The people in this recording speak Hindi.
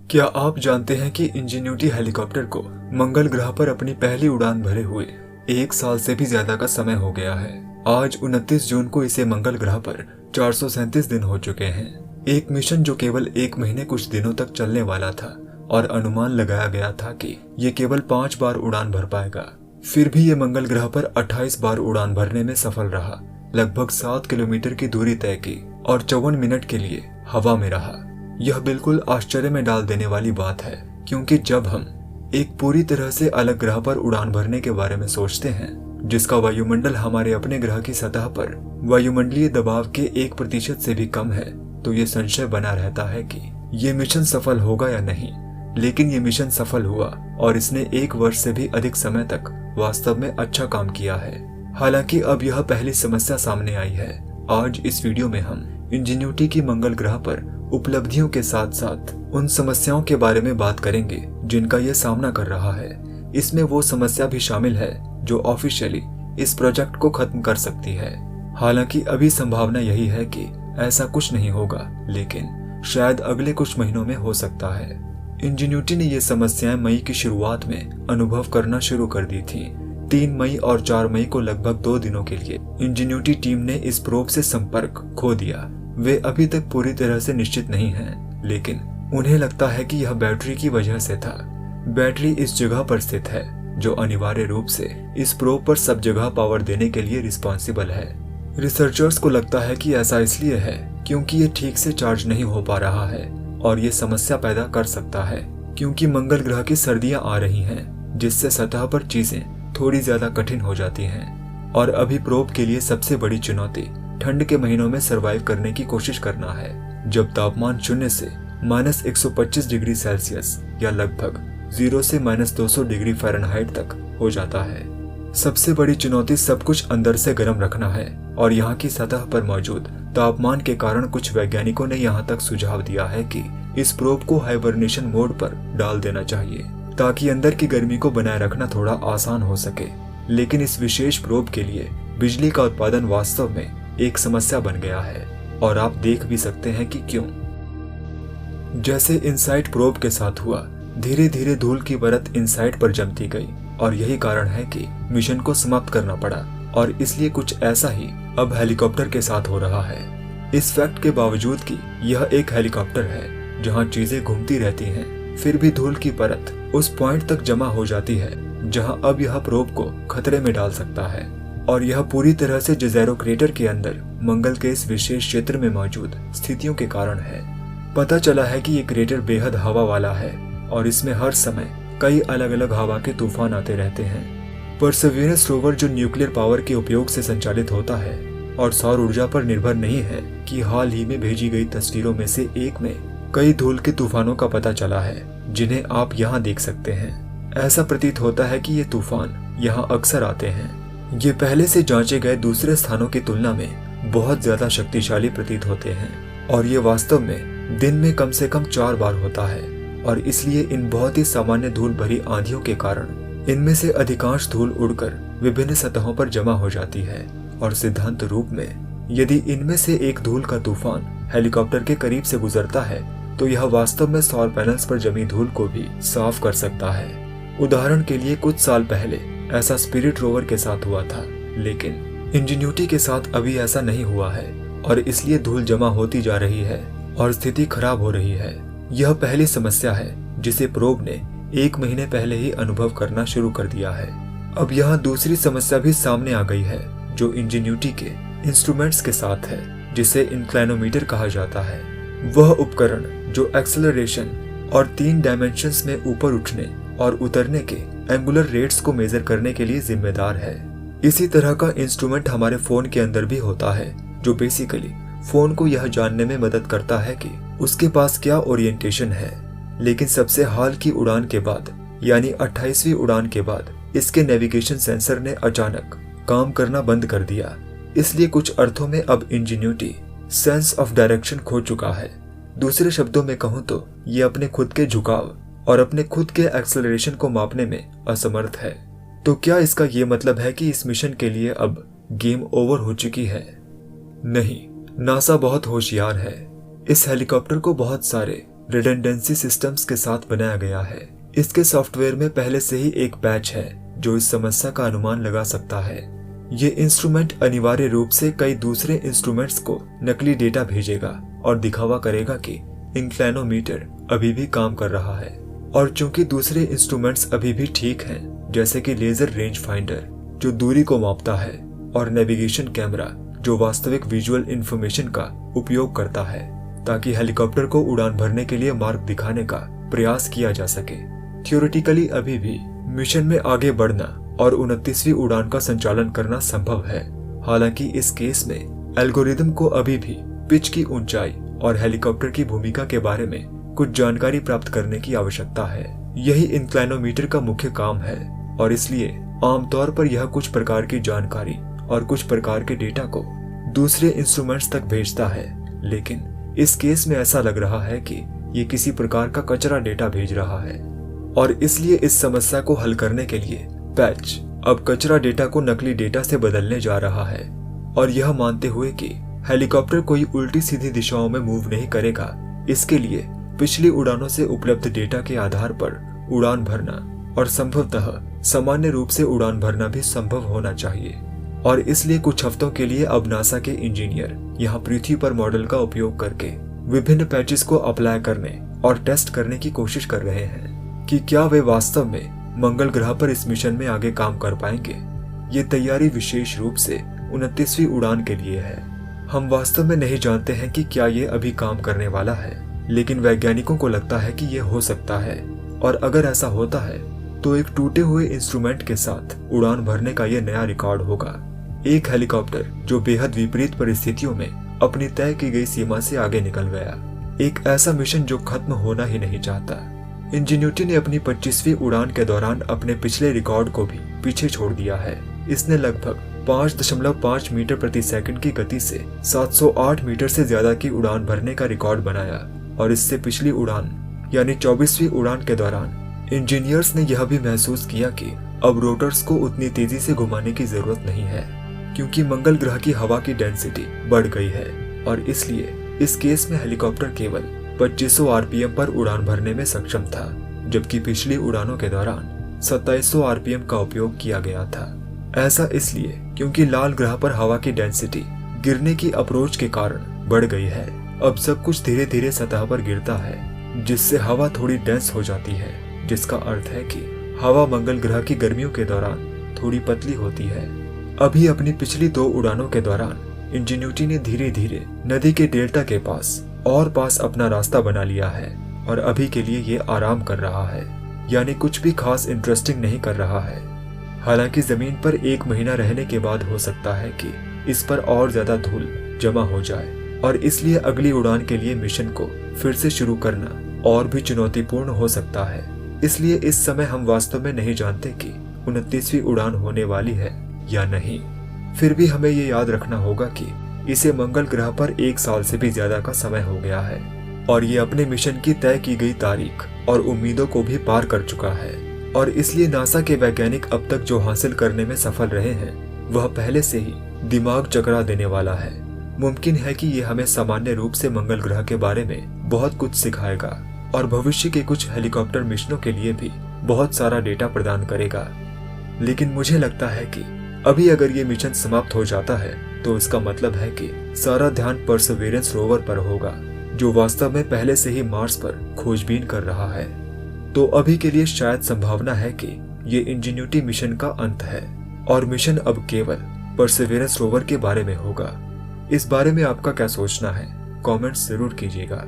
क्या आप जानते हैं कि इंजेन्यूटी हेलीकॉप्टर को मंगल ग्रह पर अपनी पहली उड़ान भरे हुए 1 साल से भी ज्यादा का समय हो गया है। आज 29 जून को इसे मंगल ग्रह पर 437 दिन हो चुके हैं। एक मिशन जो केवल 1 महीने कुछ दिनों तक चलने वाला था और अनुमान लगाया गया था कि ये केवल 5 बार उड़ान भर पाएगा। फिर भी ये मंगल ग्रह पर 28 बार उड़ान भरने में सफल रहा, लगभग 7 किलोमीटर की दूरी तय की और 54 मिनट के लिए हवा में रहा। यह बिल्कुल आश्चर्य में डाल देने वाली बात है, क्योंकि जब हम एक पूरी तरह से अलग ग्रह पर उड़ान भरने के बारे में सोचते हैं, जिसका वायुमंडल हमारे अपने ग्रह की सतह पर वायुमंडलीय दबाव के 1% से भी कम है, तो ये संशय बना रहता है कि ये मिशन सफल होगा या नहीं। लेकिन ये मिशन सफल हुआ और इसने 1 वर्ष से भी अधिक समय तक वास्तव में अच्छा काम किया है। हालांकि अब यह पहली समस्या सामने आई है। आज इस वीडियो में हम इंजेन्यूटी की मंगल ग्रह पर उपलब्धियों के साथ साथ उन समस्याओं के बारे में बात करेंगे जिनका यह सामना कर रहा है। इसमें वो समस्या भी शामिल है जो ऑफिशियली इस प्रोजेक्ट को खत्म कर सकती है। हालांकि अभी संभावना यही है कि ऐसा कुछ नहीं होगा, लेकिन शायद अगले कुछ महीनों में हो सकता है। इंजेन्यूटी ने ये समस्याएं मई की शुरुआत में अनुभव करना शुरू कर दी थी। 3 मई और 4 मई को लगभग 2 दिनों के लिए इंजेन्यूटी टीम ने इस प्रोब से संपर्क खो दिया। वे अभी तक पूरी तरह से निश्चित नहीं हैं, लेकिन उन्हें लगता है कि यह बैटरी की वजह से था। बैटरी इस जगह पर स्थित है जो अनिवार्य रूप से इस प्रोब पर सब जगह पावर देने के लिए रिस्पॉन्सिबल है। रिसर्चर्स को लगता है कि ऐसा इसलिए है क्योंकि ये ठीक से चार्ज नहीं हो पा रहा है और ये समस्या पैदा कर सकता है क्योंकि मंगल ग्रह की सर्दियां आ रही हैं, जिससे सतह पर चीजें थोड़ी ज्यादा कठिन हो जाती हैं। और अभी प्रोब के लिए सबसे बड़ी चुनौती ठंड के महीनों में सरवाइव करने की कोशिश करना है, जब तापमान 0 से -125 डिग्री सेल्सियस या लगभग 0 से -200 डिग्री फ़ारेनहाइट तक हो जाता है। सबसे बड़ी चुनौती सब कुछ अंदर से गर्म रखना है और यहाँ की सतह पर मौजूद तापमान के कारण कुछ वैज्ञानिकों ने यहाँ तक सुझाव दिया है कि इस प्रोब को हाइबरनेशन मोड पर डाल देना चाहिए ताकि अंदर की गर्मी को बनाए रखना थोड़ा आसान हो सके। लेकिन इस विशेष प्रोब के लिए बिजली का उत्पादन वास्तव में एक समस्या बन गया है और आप देख भी सकते हैं कि क्यों। जैसे इनसाइट प्रोब के साथ हुआ, धीरे धीरे धूल की परत इनसाइट पर जमती गई और यही कारण है कि मिशन को समाप्त करना पड़ा। और इसलिए कुछ ऐसा ही अब हेलीकॉप्टर के साथ हो रहा है। इस फैक्ट के बावजूद कि यह एक हेलीकॉप्टर है जहां चीजें घूमती रहती हैं, फिर भी धूल की परत उस पॉइंट तक जमा हो जाती है जहां अब यह प्रोब को खतरे में डाल सकता है। और यह पूरी तरह से जज़ेरो क्रेटर के अंदर मंगल के इस विशेष क्षेत्र में मौजूद स्थितियों के कारण है। पता चला है कि ये क्रेटर बेहद हवा वाला है और इसमें हर समय कई अलग अलग हवा के तूफान आते रहते हैं। परसेवरेंस रोवर जो न्यूक्लियर पावर के उपयोग से संचालित होता है और सौर ऊर्जा पर निर्भर नहीं है, कि हाल ही में भेजी गई तस्वीरों में से एक में कई धूल के तूफानों का पता चला है जिन्हें आप यहाँ देख सकते हैं। ऐसा प्रतीत होता है कि ये तूफान यहाँ अक्सर आते हैं। ये पहले से जांचे गए दूसरे स्थानों की तुलना में बहुत ज्यादा शक्तिशाली प्रतीत होते हैं और ये वास्तव में दिन में कम से कम 4 बार होता है। और इसलिए इन बहुत ही सामान्य धूल भरी आंधियों के कारण इनमें से अधिकांश धूल उड़कर विभिन्न सतहों पर जमा हो जाती है। और सिद्धांत रूप में यदि इनमें से एक धूल का तूफान हेलीकॉप्टर के करीब से गुजरता है तो यह वास्तव में सौर पैनल्स पर जमी धूल को भी साफ कर सकता है। उदाहरण के लिए कुछ साल पहले ऐसा स्पिरिट रोवर के साथ हुआ था, लेकिन इंजेन्यूटी के साथ अभी ऐसा नहीं हुआ है और इसलिए धूल जमा होती जा रही है और स्थिति खराब हो रही है। यह पहली समस्या है जिसे प्रोब ने 1 महीने पहले ही अनुभव करना शुरू कर दिया है। अब यहाँ दूसरी समस्या भी सामने आ गई है जो इंजेन्यूटी के इंस्ट्रूमेंट्स के साथ है, जिसे इंक्लाइनोमीटर कहा जाता है। वह उपकरण जो एक्सेलरेशन और 3 डायमेंशंस में ऊपर उठने और उतरने के एंगुलर रेट्स को मेजर करने के लिए जिम्मेदार है। इसी तरह का इंस्ट्रूमेंट हमारे फोन के अंदर भी होता है, जो बेसिकली फोन को यह जानने में मदद करता है कि उसके पास क्या ओरिएंटेशन है। लेकिन सबसे हाल की उड़ान के बाद, यानी 28वीं उड़ान के बाद, इसके नेविगेशन सेंसर ने अचानक काम करना बंद कर दिया। इसलिए कुछ अर्थों में अब इंजेन्यूटी सेंस ऑफ डायरेक्शन खो चुका है। दूसरे शब्दों में कहूँ तो ये अपने खुद के झुकाव और अपने खुद के एक्सेलरेशन को मापने में असमर्थ है। तो क्या इसका ये मतलब है कि इस मिशन के लिए अब गेम ओवर हो चुकी है? नहीं, नासा बहुत होशियार है। इस हेलीकॉप्टर को बहुत सारे रिडंडेंसी सिस्टम्स के साथ बनाया गया है। इसके सॉफ्टवेयर में पहले से ही एक पैच है जो इस समस्या का अनुमान लगा सकता है। ये इंस्ट्रूमेंट अनिवार्य रूप से कई दूसरे इंस्ट्रूमेंट्स को नकली डेटा भेजेगा और दिखावा करेगा कि इंक्लिनोमीटर अभी भी काम कर रहा है। और चूंकि दूसरे इंस्ट्रूमेंट्स अभी भी ठीक हैं, जैसे कि लेजर रेंज फाइंडर जो दूरी को मापता है और नेविगेशन कैमरा जो वास्तविक विजुअल इंफॉर्मेशन का उपयोग करता है ताकि हेलीकॉप्टर को उड़ान भरने के लिए मार्ग दिखाने का प्रयास किया जा सके। थियोरेटिकली अभी भी मिशन में आगे बढ़ना और 29वीं उड़ान का संचालन करना संभव है। हालांकि इस केस में एल्गोरिदम को अभी भी पिच की ऊंचाई और हेलीकॉप्टर की भूमिका के बारे में कुछ जानकारी प्राप्त करने की आवश्यकता है। यही इंक्लिनोमीटर का मुख्य काम है और इसलिए आमतौर पर यह कुछ प्रकार की जानकारी और कुछ प्रकार के डेटा को दूसरे इंस्ट्रूमेंट्स तक भेजता है। लेकिन इस केस में ऐसा लग रहा है कि ये किसी प्रकार का कचरा डेटा भेज रहा है और इसलिए इस समस्या को हल करने के लिए पैच अब कचरा डेटा को नकली डेटा से बदलने जा रहा है। और यह मानते हुए कि हेलीकॉप्टर कोई उल्टी सीधी दिशाओं में मूव नहीं करेगा, इसके लिए पिछली उड़ानों से उपलब्ध डेटा के आधार पर उड़ान भरना और संभवतः सामान्य रूप से उड़ान भरना भी संभव होना चाहिए। और इसलिए कुछ हफ्तों के लिए अब नासा के इंजीनियर यहाँ पृथ्वी पर मॉडल का उपयोग करके विभिन्न पैचेस को अप्लाई करने और टेस्ट करने की कोशिश कर रहे हैं कि क्या वे वास्तव में मंगल ग्रह पर इस मिशन में आगे काम कर पाएंगे। ये तैयारी विशेष रूप से 29वीं उड़ान के लिए है। हम वास्तव में नहीं जानते हैं कि क्या ये अभी काम करने वाला है, लेकिन वैज्ञानिकों को लगता है कि ये हो सकता है। और अगर ऐसा होता है तो एक टूटे हुए इंस्ट्रूमेंट के साथ उड़ान भरने का यह नया रिकॉर्ड होगा। एक हेलीकॉप्टर जो बेहद विपरीत परिस्थितियों में अपनी तय की गई सीमा से आगे निकल गया। एक ऐसा मिशन जो खत्म होना ही नहीं चाहता। इंजीन्यूटी ने अपनी 25वीं उड़ान के दौरान अपने पिछले रिकॉर्ड को भी पीछे छोड़ दिया है। इसने लगभग 5.5 मीटर प्रति सेकंड की गति से 708 मीटर से ज्यादा की उड़ान भरने का रिकॉर्ड बनाया। और इससे पिछली उड़ान यानी 24वीं उड़ान के दौरान इंजीनियर्स ने यह भी महसूस किया कि अब रोटर्स को उतनी तेजी से घुमाने की जरूरत नहीं है, क्योंकि मंगल ग्रह की हवा की डेंसिटी बढ़ गई है। और इसलिए इस केस में हेलीकॉप्टर केवल 2500 आरपीएम पर उड़ान भरने में सक्षम था, जबकि पिछली उड़ानों के दौरान 2700 आरपीएम का उपयोग किया गया था। ऐसा इसलिए क्योंकि लाल ग्रह पर हवा की डेंसिटी गिरने की अप्रोच के कारण बढ़ गई है। अब सब कुछ धीरे धीरे सतह पर गिरता है, जिससे हवा थोड़ी डेंस हो जाती है, जिसका अर्थ है कि हवा मंगल ग्रह की गर्मियों के दौरान थोड़ी पतली होती है। अभी अपनी पिछली 2 उड़ानों के दौरान इंजीन्यूटी ने धीरे धीरे नदी के डेल्टा के पास अपना रास्ता बना लिया है और अभी के लिए ये आराम कर रहा है, यानी कुछ भी खास इंटरेस्टिंग नहीं कर रहा है। हालांकि जमीन पर 1 महीना रहने के बाद हो सकता है कि इस पर और ज्यादा धूल जमा हो जाए और इसलिए अगली उड़ान के लिए मिशन को फिर से शुरू करना और भी चुनौतीपूर्ण हो सकता है। इसलिए इस समय हम वास्तव में नहीं जानते कि 29वीं उड़ान होने वाली है या नहीं। फिर भी हमें ये याद रखना होगा कि इसे मंगल ग्रह पर 1 साल से भी ज्यादा का समय हो गया है और ये अपने मिशन की तय की गई तारीख और उम्मीदों को भी पार कर चुका है। और इसलिए नासा के वैज्ञानिक अब तक जो हासिल करने में सफल रहे हैं वह पहले से ही दिमाग चकरा देने वाला है। मुमकिन है कि ये हमें सामान्य रूप से मंगल ग्रह के बारे में बहुत कुछ सिखाएगा और भविष्य के कुछ हेलीकॉप्टर मिशनों के लिए भी बहुत सारा डेटा प्रदान करेगा। लेकिन मुझे लगता है कि अभी अगर ये मिशन समाप्त हो जाता है तो इसका मतलब है कि सारा ध्यान परसेवरेंस रोवर पर होगा, जो वास्तव में पहले से ही मार्स पर खोजबीन कर रहा है। तो अभी के लिए शायद संभावना है कि ये इंजीन्यूटी मिशन का अंत है और मिशन अब केवल परसेवरेंस रोवर के बारे में होगा। इस बारे में आपका क्या सोचना है? कमेंट्स जरूर कीजिएगा।